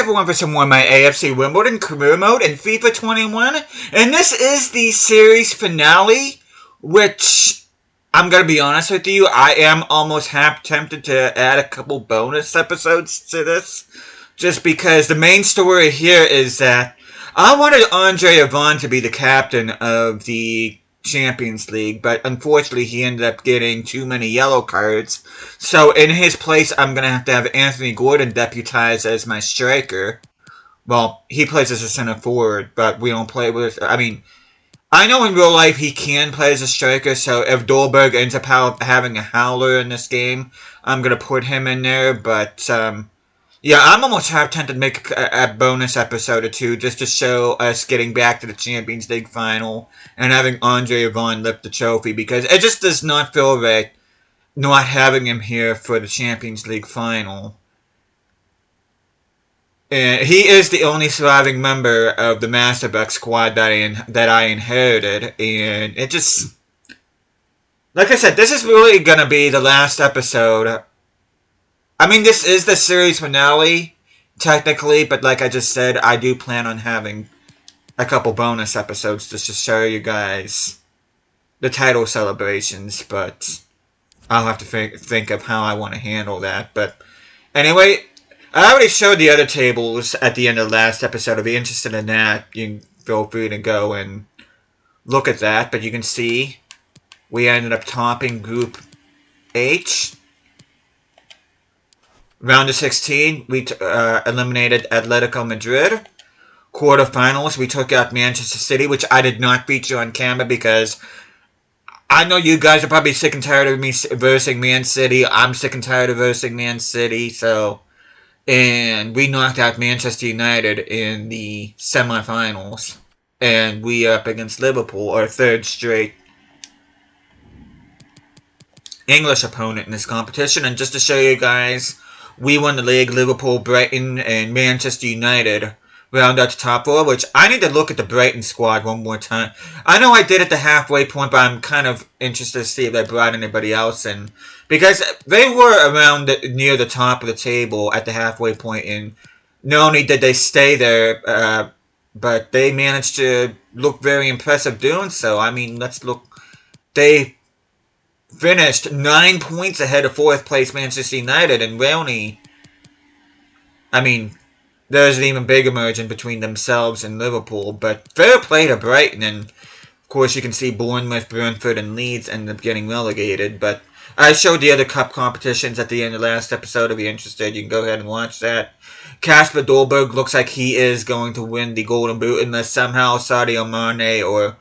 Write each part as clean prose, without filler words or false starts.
everyone for some more of my AFC Wimbledon career mode in FIFA 21, and this is the series finale, which, I'm gonna be honest with you, I am almost half tempted to add a couple bonus episodes to this, just because the main story here is that I wanted Andre Yvonne to be the captain of the Champions League, but unfortunately he ended up getting too many yellow cards. So in his place, I'm going to have Anthony Gordon deputized as my striker. Well, he plays as a center forward, but we don't play with... I mean, I know in real life he can play as a striker, so if Dolberg ends up having a howler in this game, I'm going to put him in there, but... yeah, I'm almost half tempted to make a bonus episode or two just to show us getting back to the Champions League final and having Andre Yvonne lift the trophy, because it just does not feel right not having him here for the Champions League final. And he is the only surviving member of the MasterBucks squad that I inherited, and it just... Like I said, this is really going to be the last episode. I mean, this is the series finale, technically, but like I just said, I do plan on having a couple bonus episodes just to show you guys the title celebrations, but I'll have to think of how I want to handle that. But anyway, I already showed the other tables at the end of the last episode. If you're interested in that, you can feel free to go and look at that, but you can see we ended up topping Group H. Round of 16, we eliminated Atletico Madrid. Quarterfinals, we took out Manchester City, which I did not feature on camera because I know you guys are probably sick and tired of me versing Man City. I'm sick and tired of versing Man City, so... And we knocked out Manchester United in the semifinals. And we are up against Liverpool, our third straight English opponent in this competition. And just to show you guys... We won the league. Liverpool, Brighton, and Manchester United round out the top four, which I need to look at the Brighton squad one more time. I know I did at the halfway point, but I'm kind of interested to see if they brought anybody else in. Because they were around near the top of the table at the halfway point, and not only did they stay there, but they managed to look very impressive doing so. I mean, let's look. They finished 9 points ahead of 4th place Manchester United, and Rooney. I mean, there's an even bigger margin between themselves and Liverpool, but fair play to Brighton, and of course you can see Bournemouth, Brentford, and Leeds end up getting relegated, but I showed the other cup competitions at the end of the last episode. If you're interested, you can go ahead and watch that. Kasper Dolberg looks like he is going to win the Golden Boot unless somehow Sadio Mane or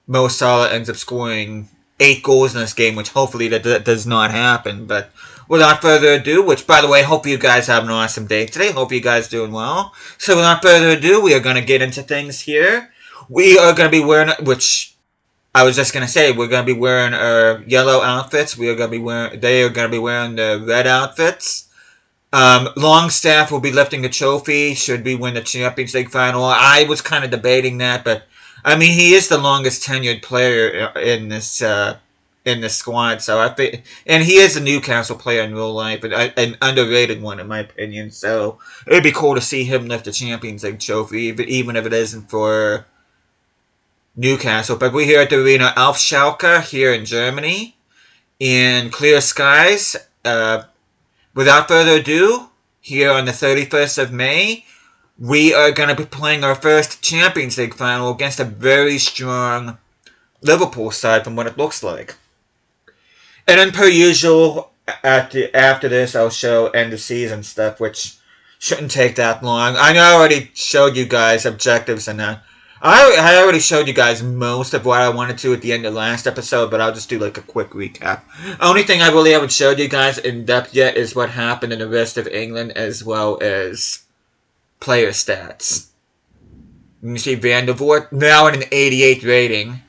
Mo Salah ends up scoring 8 goals in this game, which hopefully that does not happen. But without further ado, which by the way, hope you guys have an awesome day today. Hope you guys doing well. So without further ado, we are going to get into things here. We are going to be wearing, which I was just going to say, we're going to be wearing our yellow outfits. They are going to be wearing the red outfits. Longstaff will be lifting the trophy should we win the Champions League final. I was kind of debating that, but I mean, he is the longest tenured player in this squad, so I think, and he is a Newcastle player in real life, an underrated one in my opinion. So it'd be cool to see him lift the Champions League trophy, even if it isn't for Newcastle. But we're here at the arena Auf Schalke here in Germany, in clear skies. Without further ado, here on the 31st of May. We are going to be playing our first Champions League final against a very strong Liverpool side from what it looks like. And then per usual, after this, I'll show end of season stuff, which shouldn't take that long. I already showed you guys objectives and that. I already showed you guys most of what I wanted to at the end of the last episode, but I'll just do like a quick recap. Only thing I really haven't showed you guys in depth yet is what happened in the rest of England, as well as player stats. You see Van der Voort now at an 88 rating.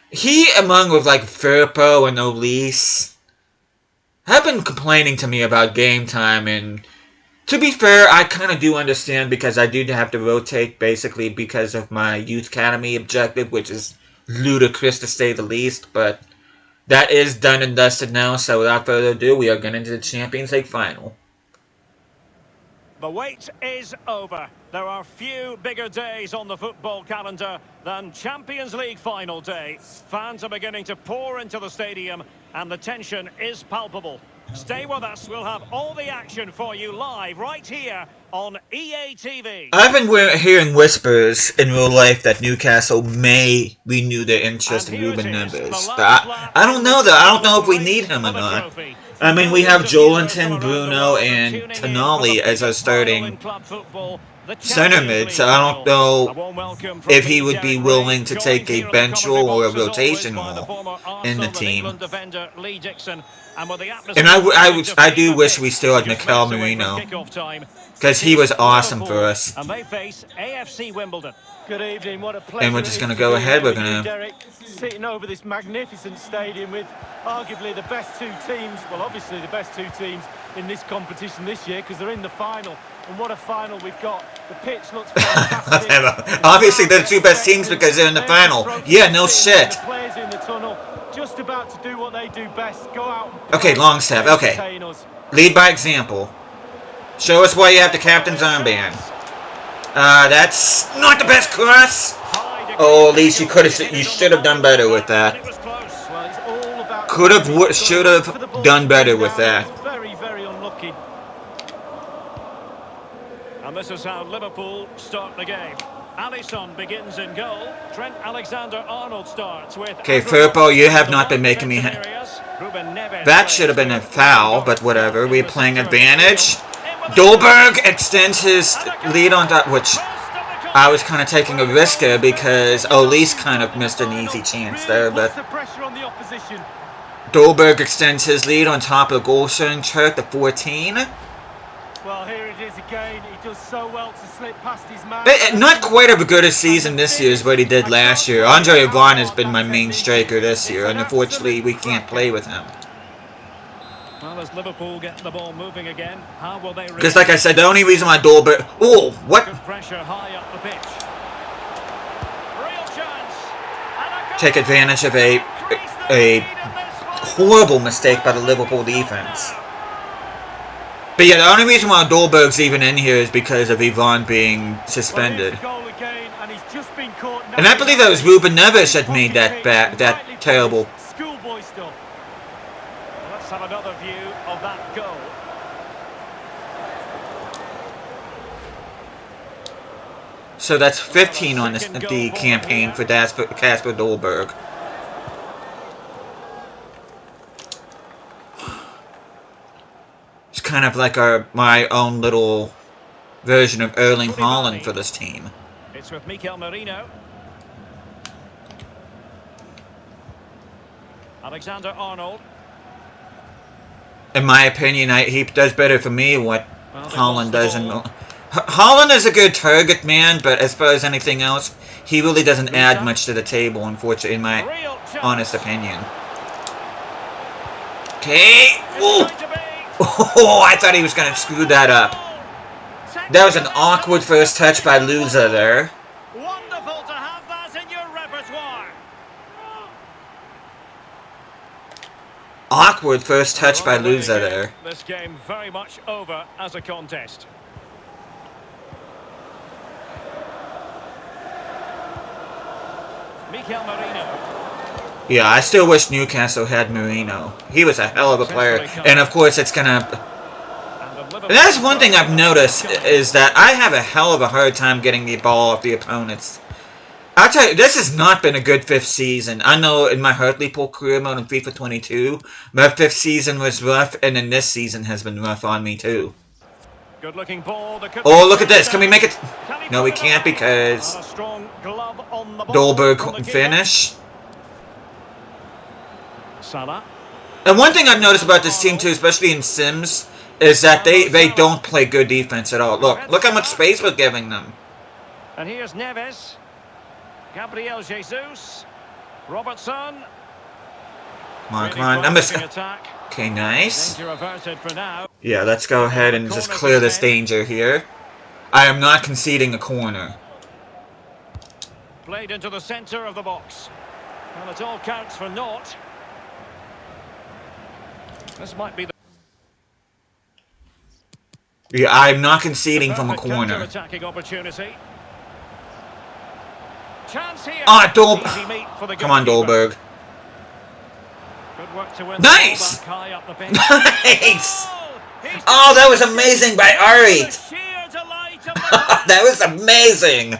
He, among with like Firpo and Olise, have been complaining to me about game time, and to be fair, I kind of do understand because I do have to rotate basically because of my Youth Academy objective, which is ludicrous to say the least, but that is done and dusted now, so without further ado, we are getting into the Champions League final. The wait is over. There are few bigger days on the football calendar than Champions League final day. Fans are beginning to pour into the stadium and the tension is palpable. Stay with us, we'll have all the action for you live right here on EA TV. I've been hearing whispers in real life that Newcastle may renew their interest in Ruben Neves. I don't know though. I don't know if we need him or not. I mean, we have Joelinton, Bruno, and Tonali as our starting center mid, so I don't know if he would be willing to take a bench role or a rotation role in the team. And I do wish we still had Mikel Merino, because he was awesome for us. And they face AFC Wimbledon. Good evening, what a pleasure. And we're just going to go ahead. We're going to sitting over this magnificent stadium with arguably the best two teams, well obviously the best two teams in this competition this year because they're in the final. And what a final we've got. The pitch looks fantastic. Obviously they're the two best teams because they're in the final. Yeah, no shit. The players in the tunnel just about to do what they do best. Go out and okay, long step. Okay. Lead by example. Show us why you have the captain's armband. That's not the best cross. Oh, at least you should have done better with that. Should have done better with that. Very, very unlucky. And this is how Liverpool start the game. Alisson begins in goal. Trent Alexander-Arnold starts with... Okay, Firpo, you have not been making me... That should have been a foul, but whatever. We're playing advantage. Dolberg extends his lead on that, which I was kind of taking a risk there because Olise kind of missed an easy chance there, but Dolberg extends his lead on top of the goal Turk to 14. Well, here it is again. He does so well to slip past his man. Not quite as good a season this year as what he did last year. Andre Yvonne has been my main striker this year, and unfortunately we can't play with him. Well, as Liverpool get the ball moving again, how will they? Because, like I said, the only reason why Dolberg... Oh, what? Good pressure high up the pitch. Real chance. Take advantage of a horrible mistake by the Liverpool defense. But yeah, the only reason why Dolberg's even in here is because of Yvonne being suspended. And I believe that was Ruben Neves that made that terrible... Schoolboy stuff. Let's have another view of that goal. So that's 15 on the campaign for Kasper Dolberg. It's kind of like my own little version of Erling Haaland for this team. It's with Mikel Merino. Alexander-Arnold. In my opinion, he does better for me what Haaland doesn't. Haaland is a good target man, but as far as anything else, he really doesn't add much to the table, unfortunately, in my honest opinion. Okay. Ooh. Oh, I thought he was going to screw that up. That was an awkward first touch by Luza there. Wonderful to have that in your repertoire. Awkward first touch by Luza there. This game very much over as a contest. Mikel Merino. Yeah, I still wish Newcastle had Merino. He was a hell of a player. And of course it's gonna... That's one thing I've noticed, is that I have a hell of a hard time getting the ball off the opponents. I'll tell you, this has not been a good fifth season. I know in my Hartlepool career mode in FIFA 22, my fifth season was rough, and then this season has been rough on me too. Good looking ball. Oh, look at this. Can we make it? No, we can't because Dolberg couldn't finish. Salah. And one thing I've noticed about this team too, especially in Sims, is that they don't play good defense at all. Look how much space we're giving them. And here's Neves. Gabriel Jesus. Robertson. Come on, come on. Okay, nice. Yeah, let's go ahead and just clear this danger here. I am not conceding a corner. Played into the center of the box. Well, it all counts for naught. This might be the... Yeah, I'm not conceding from a Perfect corner. counter-attacking opportunity. Chance here. Ah, Easy meet for the Come on, goalkeeper. Dolberg. Good work to win Nice! the ball back high up the pitch. Nice! Oh, he's Oh, that was amazing by Ari! the sheer delight of the That was amazing!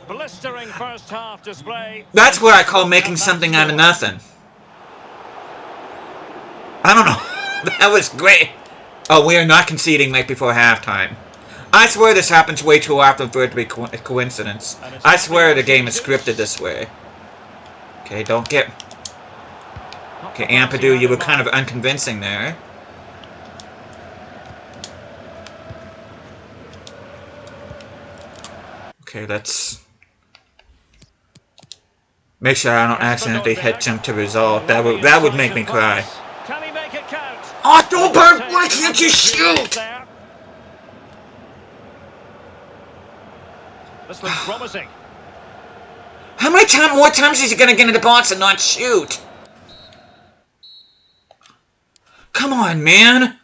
blistering first half display. That's what I call making something out of nothing. I don't know. That was great. Oh, we are not conceding right before halftime. I swear this happens way too often for it to be a coincidence. I swear the game is scripted this way. Okay, don't get... Okay, Ampadu, you were kind of unconvincing there. Okay, let's... make sure I don't accidentally hit jump to result. That would make me cry. Can he make it count? Oh, Dolberg, why can't you shoot? This looks promising. How many more times is he gonna get in the box and not shoot? Come on, man.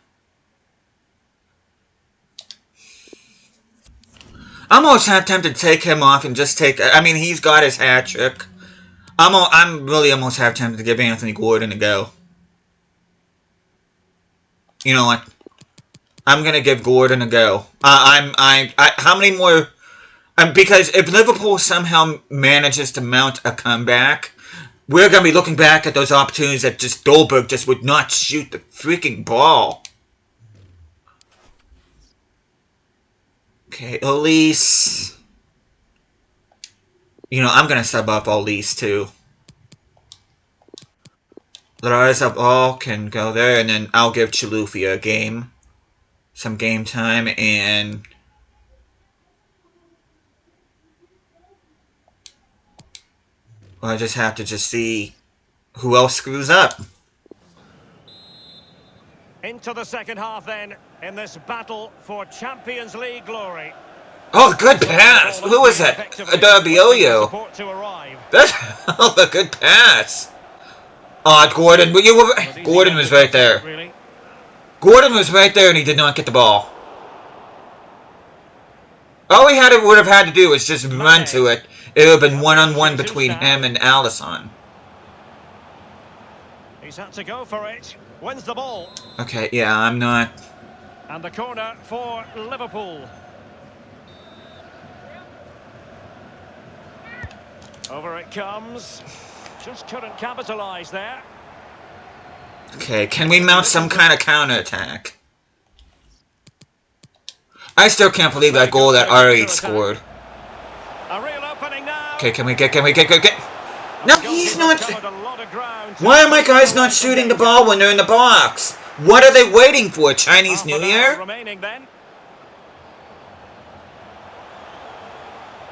I'm almost tempted to take him off and just take... I mean, he's got his hat trick. I'm really almost half tempted to give Anthony Gordon a go. You know what? I'm gonna give Gordon a go. How many more... because if Liverpool somehow manages to mount a comeback, we're going to be looking back at those opportunities that just Dolberg just would not shoot the freaking ball. Okay, Elise. You know, I'm going to sub up Elise too. The rise of all can go there, and then I'll give Chilufya a game. Some game time, and... well, I just have to see who else screws up. Into the second half then, in this battle for Champions League glory. Oh, good pass! Who was that? Adarbioyo. That's a good pass. Oh, Gordon, Gordon was right there. Gordon was right there, and he did not get the ball. All he would have had to do was just run to it. It would have been one-on-one between him and Alisson. He's had to go for it. Wins the ball. Okay, yeah, I'm not... And the corner for Liverpool. Over it comes. Just couldn't capitalise there. Okay, can we mount some kind of counter-attack? I still can't believe that goal that Ari scored. A real opening now. Okay, can we get... No, he's not... Why are my guys not shooting the ball when they're in the box? What are they waiting for? Chinese New Year? Remaining then.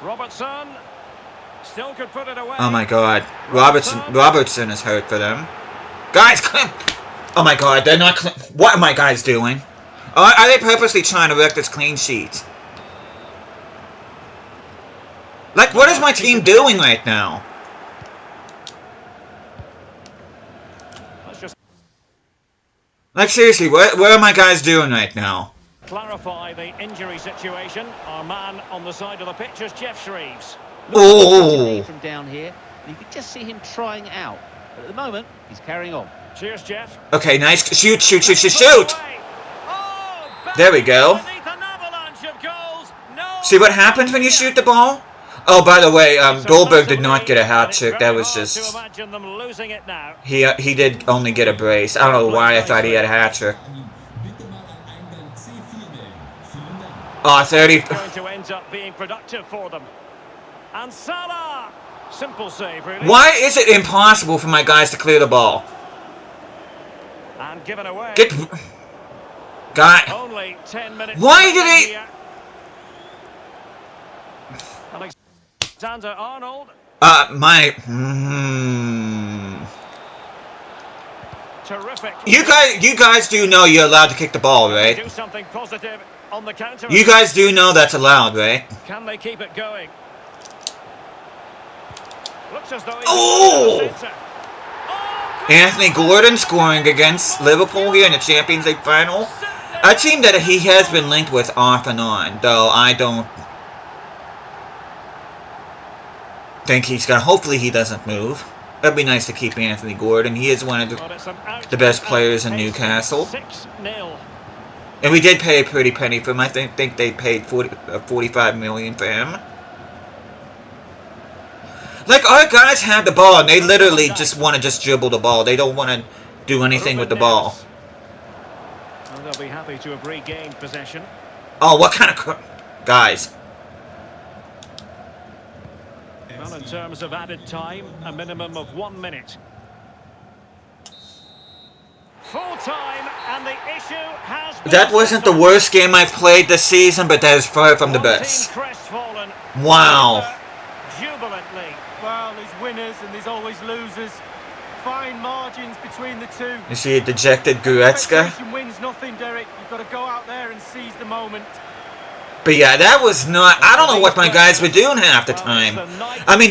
Robertson still could put it away. Oh my god. Robertson is hurt for them. Guys, oh my god, they're not... What are my guys doing? Are they purposely trying to wreck this clean sheet? Like, what is my team doing right now? Like, seriously, what are my guys doing right now? Clarify the injury situation. Our man on the side of the pitch is Jeff Shreves. Oh! From down here, you could just see him trying out. But at the moment, he's carrying on. Cheers, Jeff. Okay, nice. Shoot! There we go. See what happens when you shoot the ball? Oh, by the way, Dolberg did not get a hat trick. That was just... He did only get a brace. I don't know why I thought he had a hat trick. Oh, 30... Going to end up being productive for them. And Salah! Simple save, really. Why is it impossible for my guys to clear the ball? And given away. Guy. Only 10 minutes. Why did he... Alexander Arnold. Terrific. You guys do know you're allowed to kick the ball, right? Do something positive on the counter. You guys do know that's allowed, right? Can they keep it going? Looks as though Anthony Gordon scoring against Liverpool here in the Champions League final. A team that he has been linked with off and on, though I don't think he's gonna. Hopefully he doesn't move. It'd be nice to keep Anthony Gordon. He is one of the best players in Newcastle. 6-0. And we did pay a pretty penny for him. I think they paid 45 million for him. Like, our guys have the ball, and they literally just want to just dribble the ball. They don't want to do anything with the ball. Well, they'll be happy to have regained possession. Oh, what kind of guys? Well, in terms of added time, a minimum of 1 minute. Full time, and the issue has been That wasn't the worst game I've played this season, but that is far from the best. Wow. Jubilantly. Well, there's winners and there's always losers. Fine margins between the two. You see a dejected Goretzka? Expectation wins nothing, Derek. You've got to go out there and seize the moment. But yeah, that was not. I don't know what my guys were doing half the time. I mean,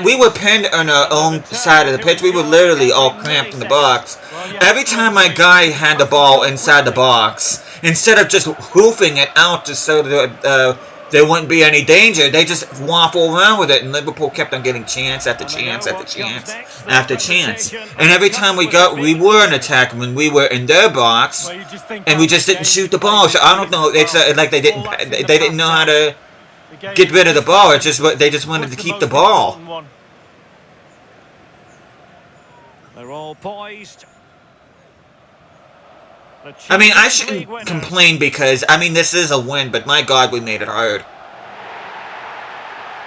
we were pinned on our own side of the pitch. We were literally all cramped in the box. Every time my guy had the ball inside the box, instead of just hoofing it out just so that there wouldn't be any danger, they just waffle around with it, and Liverpool kept on getting chance after chance after chance after chance. And every time we were an attack when we were in their box, and we just didn't shoot the ball. So I don't know. It's like they didn't know how to get rid of the ball. It's just they just wanted to keep the ball. They're all poised. I mean, I shouldn't complain because, I mean, this is a win, but my God, we made it hard.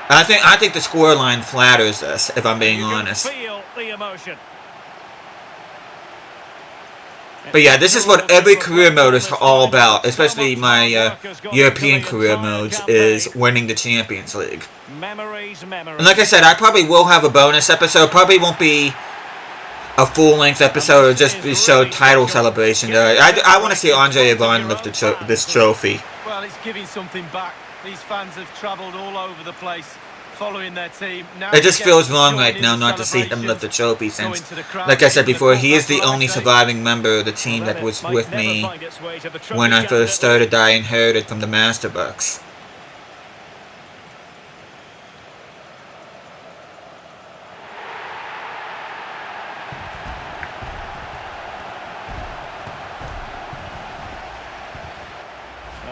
I think the scoreline flatters us, if I'm being honest. Feel the emotion. But yeah, this is what every career mode is all about, especially my European career modes, is winning the Champions League. Memories. And like I said, I probably will have a bonus episode. Probably won't be a full-length episode or just show title celebration. I want to see Andre Ivan lift this trophy. Well, it's giving something back. These fans have travelled all over the place following their team. Now it just feels wrong right now not to see him lift the trophy since, like I said before, he is the only surviving member of the team that was with me when I first started that I inherited from the MasterBucks.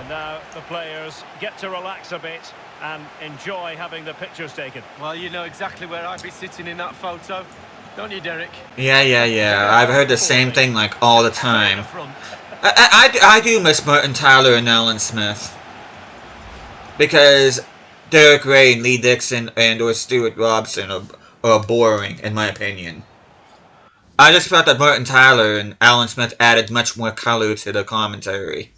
Now the players get to relax a bit and enjoy having the pictures taken. Well, you know exactly where I'd be sitting in that photo, don't you, Derek? Yeah. I've heard the same thing like all the time. I do miss Martin Tyler and Alan Smith because Derek Ray and Lee Dixon or Stuart Robson are boring in my opinion. I just felt that Martin Tyler and Alan Smith added much more color to the commentary.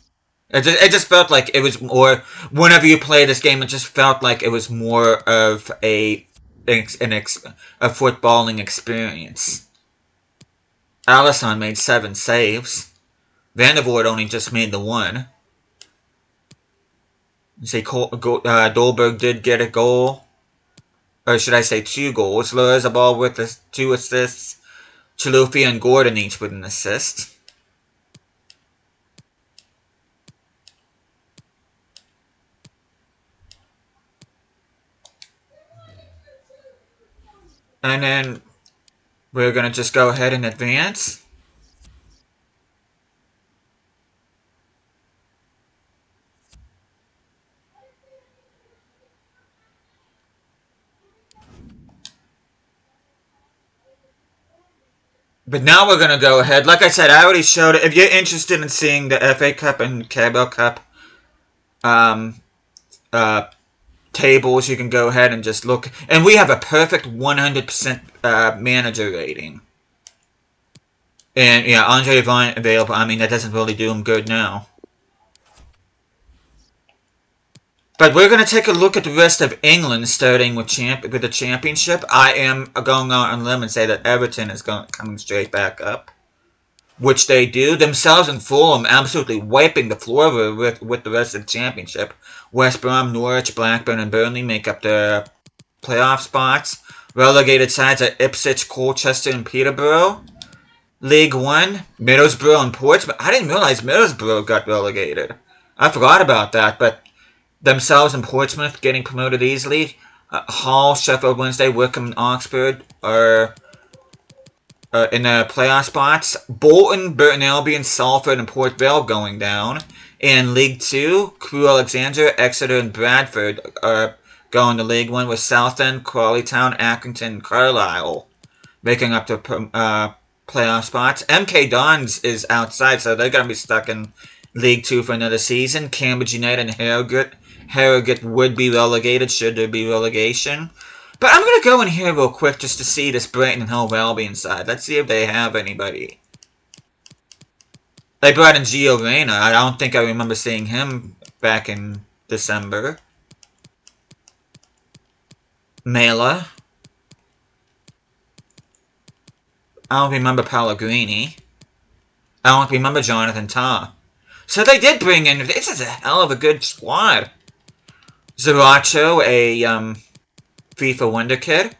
It just felt like it was more, whenever you play this game, it just felt like it was more of a footballing experience. Alisson made 7 saves. Van der Voort only just made the 1. You say Dolberg did get a goal. Or should I say 2 goals. Lures a ball with 2 assists. Chalufi and Gordon each with an assist. And then we're going to just go ahead and advance. But now we're going to go ahead. Like I said, I already showed it. If you're interested in seeing the FA Cup and Carabao Cup tables, you can go ahead and just look. And we have a perfect 100% manager rating. And yeah, Andre Ivan available. I mean, that doesn't really do him good now. But we're going to take a look at the rest of England, starting with the Championship. I am going out on a limb and say that Everton is coming straight back up. Which they do. Themselves and Fulham absolutely wiping the floor with the rest of the Championship. West Brom, Norwich, Blackburn, and Burnley make up the playoff spots. Relegated sides are Ipswich, Colchester, and Peterborough. League One, Middlesbrough and Portsmouth. I didn't realize Middlesbrough got relegated. I forgot about that, but themselves and Portsmouth getting promoted easily. Hull, Sheffield Wednesday, Wycombe, and Oxford are in the playoff spots. Bolton, Burton Albion, Salford, and Port Vale going down. In League 2, Crewe Alexandra, Exeter, and Bradford are going to League 1 with Southend, Crawley Town, Accrington, and Carlisle making up the playoff spots. MK Dons is outside, so they're going to be stuck in League 2 for another season. Cambridge United and Harrogate would be relegated should there be relegation. But I'm going to go in here real quick just to see this Brighton and Hove Albion side. Let's see if they have anybody. They brought in Gio Reyna. I don't think I remember seeing him back in December. Mela. I don't remember Pellegrini. I don't remember Jonathan Tah. So they did bring in... This is a hell of a good squad. Zaracho, a FIFA Wonder Kid.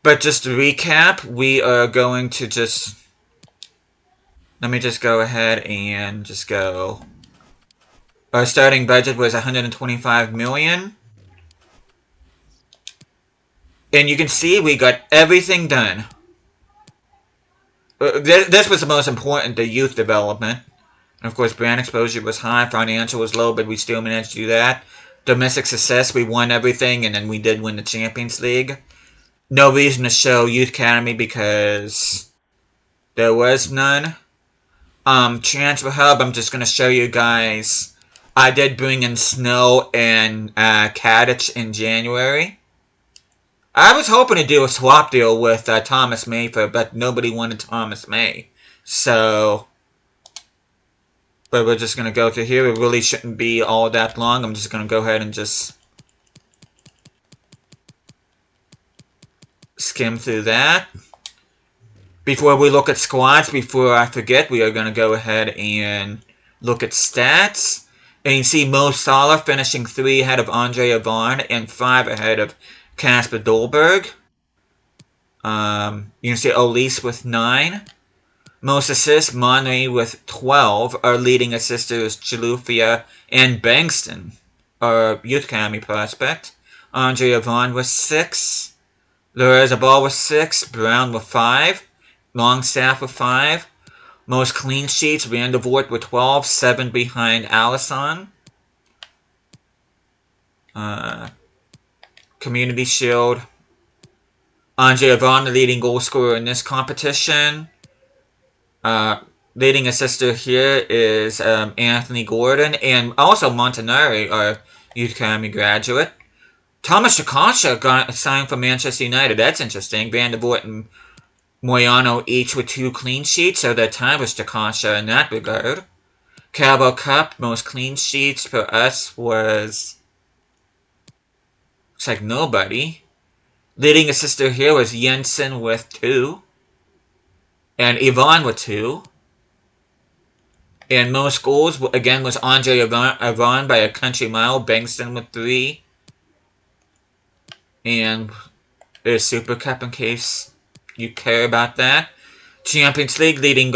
But just to recap, we are going to just... Let me just go ahead and just go... Our starting budget was $125 million. And you can see we got everything done. This was the most important, the youth development. And of course, brand exposure was high, financial was low, but we still managed to do that. Domestic success, we won everything, and then we did win the Champions League. No reason to show Youth Academy because there was none. Transfer Hub, I'm just going to show you guys. I did bring in Snow and Kadich in January. I was hoping to do a swap deal with Thomas May, but nobody wanted Thomas May. So, but we're just going to go through here. It really shouldn't be all that long. I'm just going to go ahead and just skim through that. Before we look at squads, before I forget, we are going to go ahead and look at stats. And you can see Mo Salah finishing 3 ahead of Andre Yvonne and 5 ahead of Kasper Dolberg. You can see Olise with 9. Most assists, Mane with 12. Our leading assisters, Chilufya and Bankston, our Youth Academy prospect. Andre Yvonne with 6. Lorazabal with 6. Brown with 5. Longstaff with 5. Most clean sheets, Vandervoort with 12. 7 behind Alisson. Community Shield. Andre Yvonne, the leading goal scorer in this competition. Leading assister here is Anthony Gordon. And also Montanari, our Youth Academy graduate. Thomas Chakasha got signed for Manchester United. That's interesting. Vandervoort and Moyano each with 2 clean sheets, so their time was Chakasha in that regard. Carabao Cup, most clean sheets for us was... Looks like nobody. Leading assister here was Jensen with 2. And Yvonne with 2. And most goals, again, was Andre Yvonne by a country mile. Bankston with 3. And there's Super Cup in case you care about that. Champions League, leading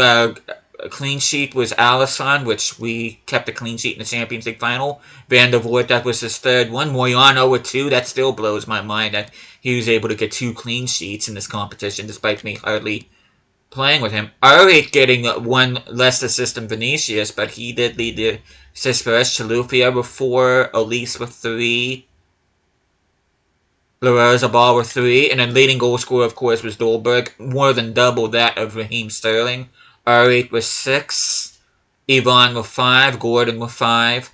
clean sheet was Alisson, which we kept a clean sheet in the Champions League final. Vandervoort, that was his 3rd one. Moyano with 2. That still blows my mind that he was able to get 2 clean sheets in this competition, despite me hardly playing with him. R8 getting 1 less assist than Vinicius, but he did lead the assist for us. Chilufya with 4. Olise with 3. Lorazabal with 3. And then leading goal scorer, of course, was Dolberg. More than double that of Raheem Sterling. R8 with 6. Yvonne with 5. Gordon with 5.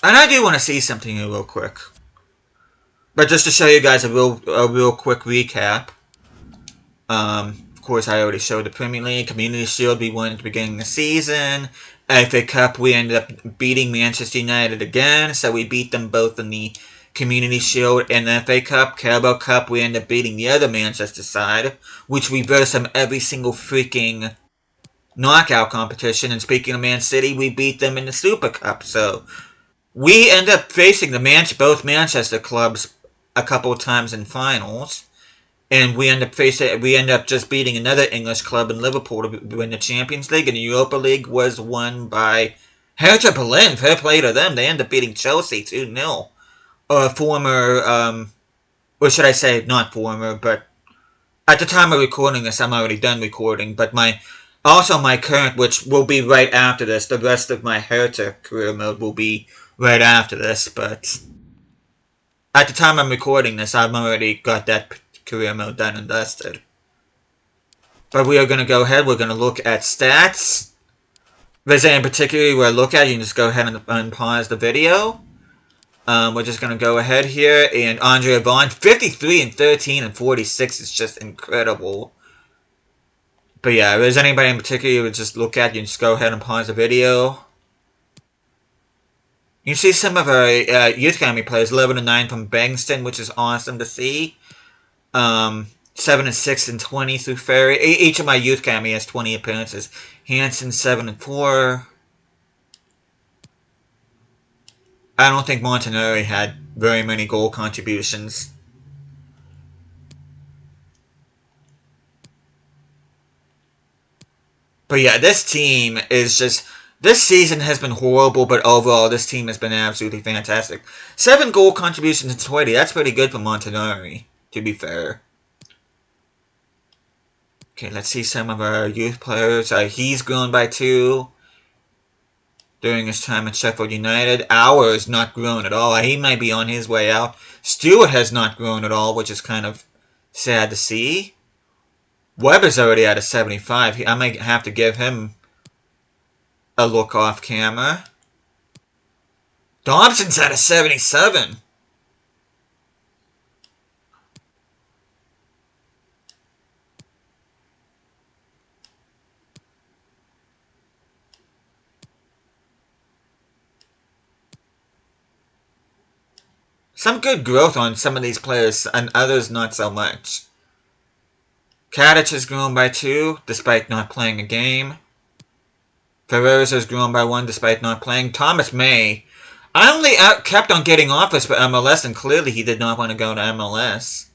And I do want to see something here real quick. But just to show you guys a real quick recap. Of course, I already showed the Premier League. Community Shield, we won at the beginning of the season. FA Cup, we ended up beating Manchester United again. So we beat them both in the Community Shield and the FA Cup. Carabao Cup, we ended up beating the other Manchester side, which we versed them every single freaking knockout competition. And speaking of Man City, we beat them in the Super Cup. So we end up facing both Manchester clubs a couple of times in finals. And we end up just beating another English club in Liverpool to win the Champions League. And the Europa League was won by Hertha Berlin. Fair play to them. They end up beating Chelsea 2-0. Or should I say, not former, but at the time of recording this, I'm already done recording. But my current, which will be right after this, the rest of my Hertha career mode will be right after this. But at the time I'm recording this, I've already got that career mode done and dusted. But we are going to go ahead, we're going to look at stats. If there's any in particular you want to look at, you can just go ahead and pause the video. We're just going to go ahead here, and Andre Vaughn, 53 and 13 and 46 is just incredible. But yeah, if there's anybody in particular you would just look at, you can just go ahead and pause the video. You see some of our Youth Academy players, 11 and 9 from Bengston, which is awesome to see. 7 and 6 and 20 through Ferry. Each of my Youth Academy has 20 appearances. Hansen, 7 and 4. I don't think Montanari had very many goal contributions. But yeah, this team is just... This season has been horrible, but overall, this team has been absolutely fantastic. 7 goal contributions in 20. That's pretty good for Montanari, to be fair. Okay, let's see some of our youth players. He's grown by 2 during his time at Sheffield United. Auer has not grown at all. He might be on his way out. Stewart has not grown at all, which is kind of sad to see. Webber's already at a 75. I might have to give him a look off camera. Dobson's at a 77. Some good growth on some of these players, and others not so much. Kadich has grown by 2, despite not playing a game. Ferreras has grown by 1, despite not playing. Thomas May, I only kept on getting offers for MLS, and clearly he did not want to go to MLS.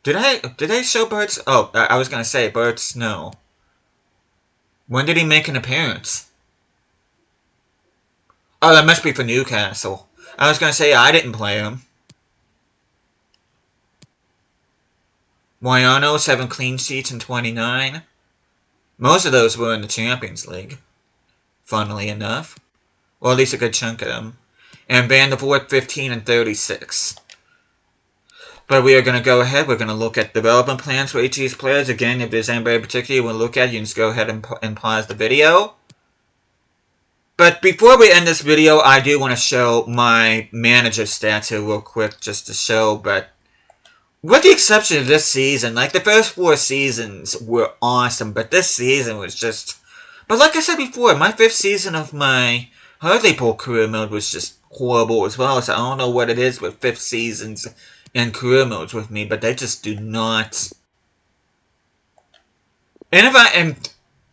Did I show Bert? Oh, I was going to say Bert Snow. When did he make an appearance? Oh, that must be for Newcastle. I was going to say I didn't play him. Moyano, 7 clean sheets in 29. Most of those were in the Champions League, funnily enough. Or at least a good chunk of them. And Van der Voort, 15 and 36. But we are going to go ahead. We're going to look at development plans for each of these players. Again, if there's anybody in particular you want to look at, you can just go ahead and pause the video. But before we end this video, I do want to show my manager stats here real quick, just to show. But with the exception of this season, like the first 4 seasons were awesome, but this season was just... But like I said before, my 5th season of my Hartlepool career mode was just horrible as well. So I don't know what it is with 5th seasons and career modes with me, but they just do not. And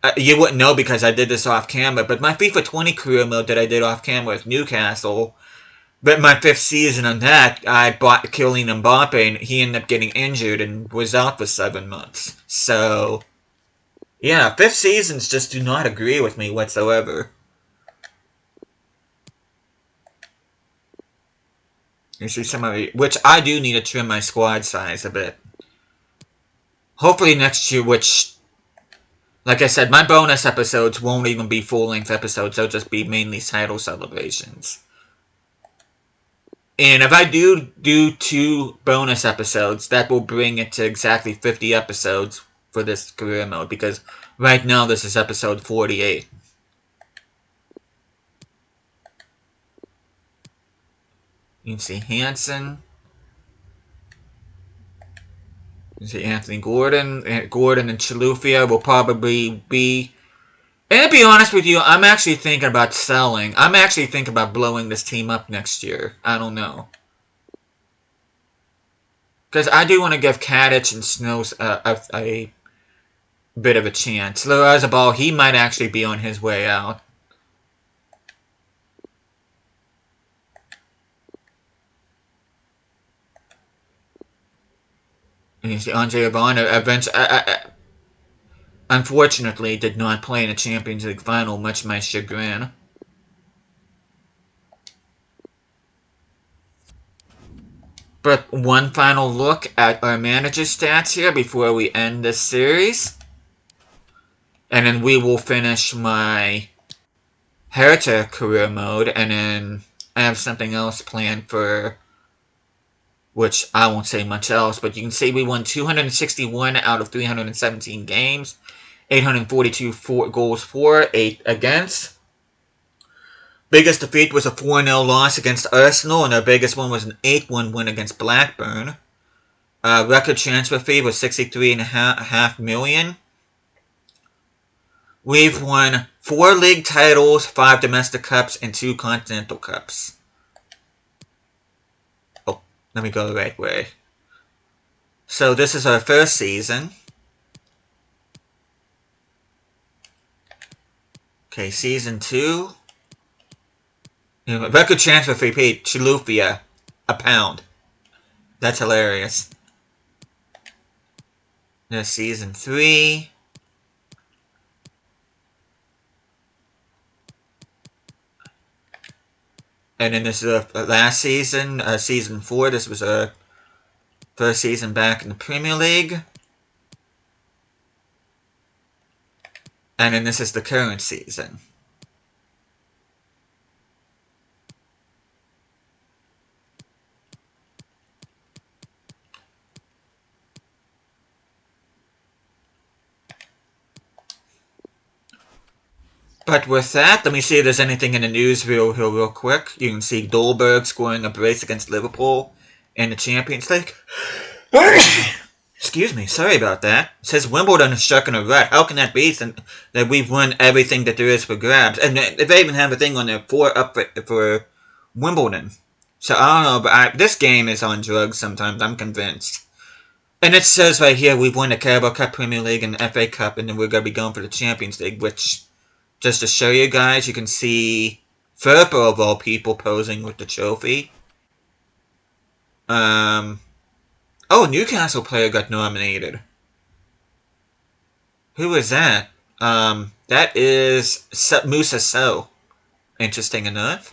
if you wouldn't know because I did this off camera, but my FIFA 20 career mode that I did off camera with Newcastle, but my 5th season on that, I bought Kylian Mbappe, and he ended up getting injured and was out for 7 months. So, yeah, 5th seasons just do not agree with me whatsoever. You see some of it, which I do need to trim my squad size a bit. Hopefully next year, which, like I said, my bonus episodes won't even be full-length episodes. They'll just be mainly title celebrations. And if I do 2 bonus episodes, that will bring it to exactly 50 episodes for this career mode. Because right now, this is episode 48. You can see Hansen. You can see Anthony Gordon. Gordon and Chilufya will probably be... And to be honest with you, I'm actually thinking about selling. I'm actually thinking about blowing this team up next year. I don't know. Because I do want to give Kadich and Snows a bit of a chance. Lorazabal, he might actually be on his way out. And you see Andre Ivana eventually, unfortunately, did not play in the Champions League final, much to my chagrin. But one final look at our manager stats here before we end this series. And then we will finish my Hertha career mode, and then I have something else planned for, which I won't say much else, but you can see we won 261 out of 317 games, 842 goals for, 8 against. Biggest defeat was a 4-0 loss against Arsenal, and our biggest one was an 8-1 win against Blackburn. Record transfer fee was $63.5 million. We've won 4 league titles, 5 domestic cups, and 2 continental cups. Oh, let me go the right way. So this is our first season. Okay, season 2. Record transfer fee paid Chilufia £1. That's hilarious. There's season 3. And then this is last season, season 4. This was our first season back in the Premier League. And then this is the current season. But with that, let me see if there's anything in the news real quick. You can see Dolberg scoring a brace against Liverpool in the Champions League. Excuse me, sorry about that. It says Wimbledon is stuck in a rut. How can that be since that we've won everything that there is for grabs? And they even have a thing on there for Wimbledon. So I don't know, but this game is on drugs sometimes, I'm convinced. And it says right here, we've won the Carabao Cup, Premier League, and the FA Cup, and then we're going to be going for the Champions League, which... Just to show you guys, you can see Firpo of all people posing with the trophy. Oh, Newcastle player got nominated. Who is that? That is Musa So. Interesting enough.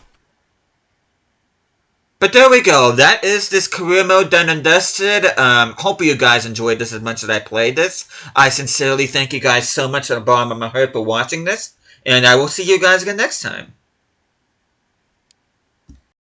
But there we go. That is this career mode done and dusted. Hope you guys enjoyed this as much as I played this. I sincerely thank you guys so much from the bottom of my heart for watching this. And I will see you guys again next time.